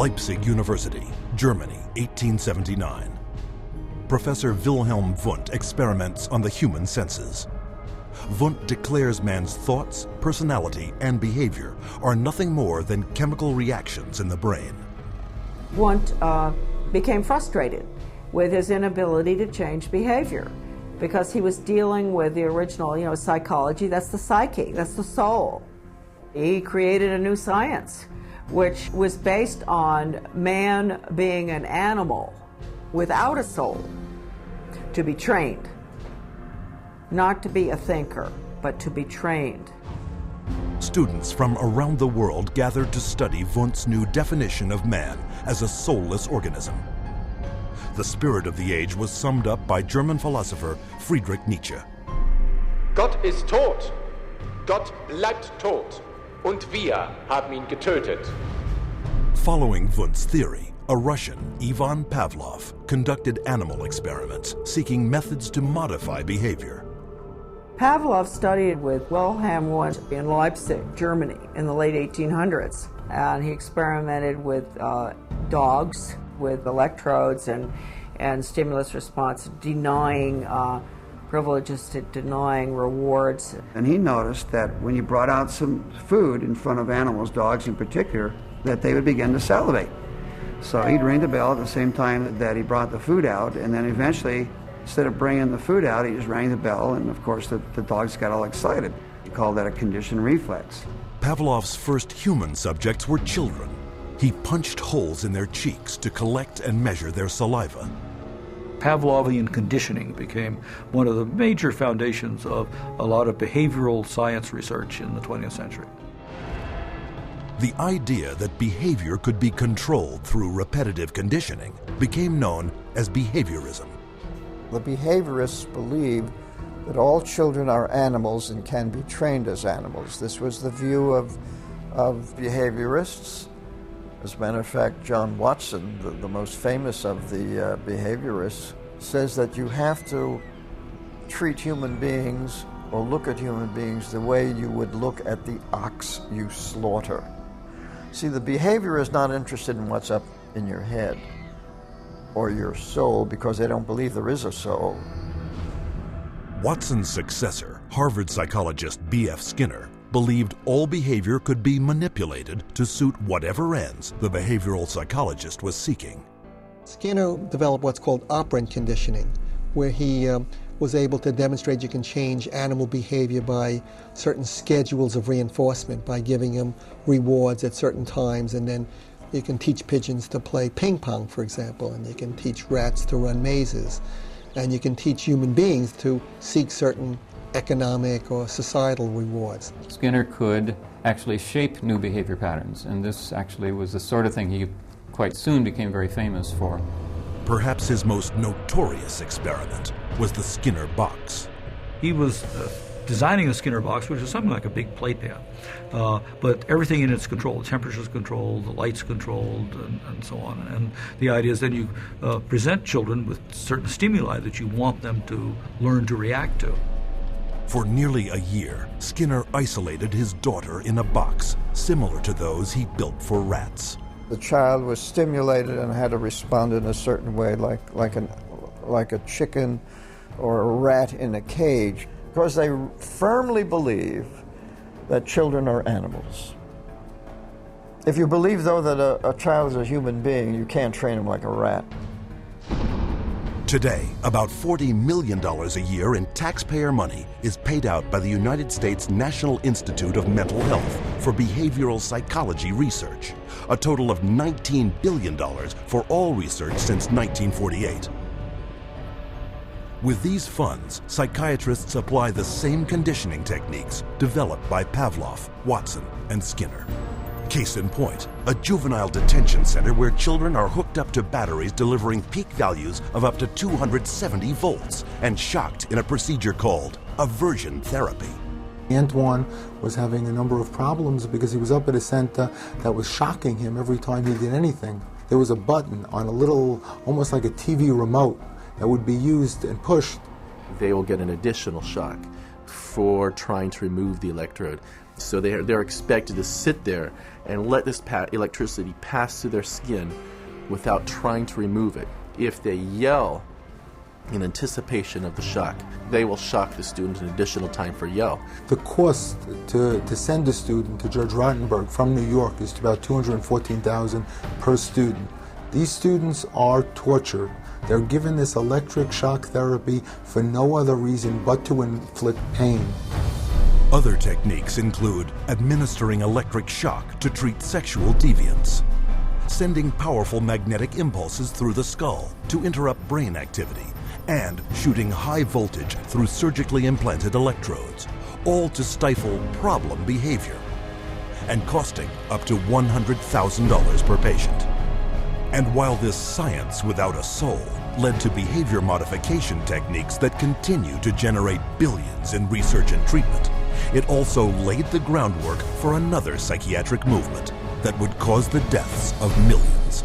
Leipzig University, Germany, 1879. Professor Wilhelm Wundt experiments on the human senses. Wundt declares man's thoughts, personality, and behavior are nothing more than chemical reactions in the brain. Wundt became frustrated with his inability to change behavior because he was dealing with the original, psychology. That's the psyche, that's the soul. He created a new science, which was based on man being an animal without a soul, to be trained. Not to be a thinker, but to be trained. Students from around the world gathered to study Wundt's new definition of man as a soulless organism. The spirit of the age was summed up by German philosopher Friedrich Nietzsche. Gott ist tot. Gott bleibt tot. Und wir haben ihn getötet. Following Wundt's theory, a Russian, Ivan Pavlov, conducted animal experiments seeking methods to modify behavior. Pavlov studied with Wilhelm Wundt in Leipzig, Germany, in the late 1800s. And he experimented with dogs with electrodes and stimulus response, denying privileges to denying rewards. And he noticed that when you brought out some food in front of animals, dogs in particular, that they would begin to salivate. So he'd ring the bell at the same time that he brought the food out, and then eventually, instead of bringing the food out, he just rang the bell, and of course the dogs got all excited. He called that a conditioned reflex. Pavlov's first human subjects were children. He punched holes in their cheeks to collect and measure their saliva. Pavlovian conditioning became one of the major foundations of a lot of behavioral science research in the 20th century. The idea that behavior could be controlled through repetitive conditioning became known as behaviorism. The behaviorists believed that all children are animals and can be trained as animals. This was the view of behaviorists. As a matter of fact, John Watson, the most famous of the behaviorists, says that you have to treat human beings or look at human beings the way you would look at the ox you slaughter. See, the behavior is not interested in what's up in your head or your soul because they don't believe there is a soul. Watson's successor, Harvard psychologist B.F. Skinner, believed all behavior could be manipulated to suit whatever ends the behavioral psychologist was seeking. Skinner developed what's called operant conditioning, where he was able to demonstrate you can change animal behavior by certain schedules of reinforcement, by giving them rewards at certain times, and then you can teach pigeons to play ping pong, for example, and you can teach rats to run mazes, and you can teach human beings to seek certain economic or societal rewards. Skinner could actually shape new behavior patterns, and this actually was the sort of thing he quite soon became very famous for. Perhaps his most notorious experiment was the Skinner box. He was designing a Skinner box, which is something like a big plate pan, but everything in it's controlled. The temperature's controlled, the light's controlled, and so on. And the idea is then you present children with certain stimuli that you want them to learn to react to. For nearly a year, Skinner isolated his daughter in a box similar to those he built for rats. The child was stimulated and had to respond in a certain way, like a chicken or a rat in a cage, because they firmly believe that children are animals. If you believe, though, that a child is a human being, you can't train him like a rat. Today, about $40 million a year in taxpayer money is paid out by the United States National Institute of Mental Health for behavioral psychology research, a total of $19 billion for all research since 1948. With these funds, psychiatrists apply the same conditioning techniques developed by Pavlov, Watson, and Skinner. Case in point, a juvenile detention center where children are hooked up to batteries delivering peak values of up to 270 volts and shocked in a procedure called aversion therapy. Antoine was having a number of problems because he was up at a center that was shocking him every time he did anything. There was a button on a little, almost like a TV remote, that would be used and pushed. They will get an additional shock for trying to remove the electrode. So they're expected to sit there and let this electricity pass through their skin without trying to remove it. If they yell in anticipation of the shock, they will shock the student an additional time for yell. The cost to send a student to Judge Rottenberg from New York is about $214,000 per student. These students are tortured. They're given this electric shock therapy for no other reason but to inflict pain. Other techniques include administering electric shock to treat sexual deviance, sending powerful magnetic impulses through the skull to interrupt brain activity, and shooting high voltage through surgically implanted electrodes, all to stifle problem behavior, and costing up to $100,000 per patient. And while this science without a soul led to behavior modification techniques that continue to generate billions in research and treatment, it also laid the groundwork for another psychiatric movement that would cause the deaths of millions.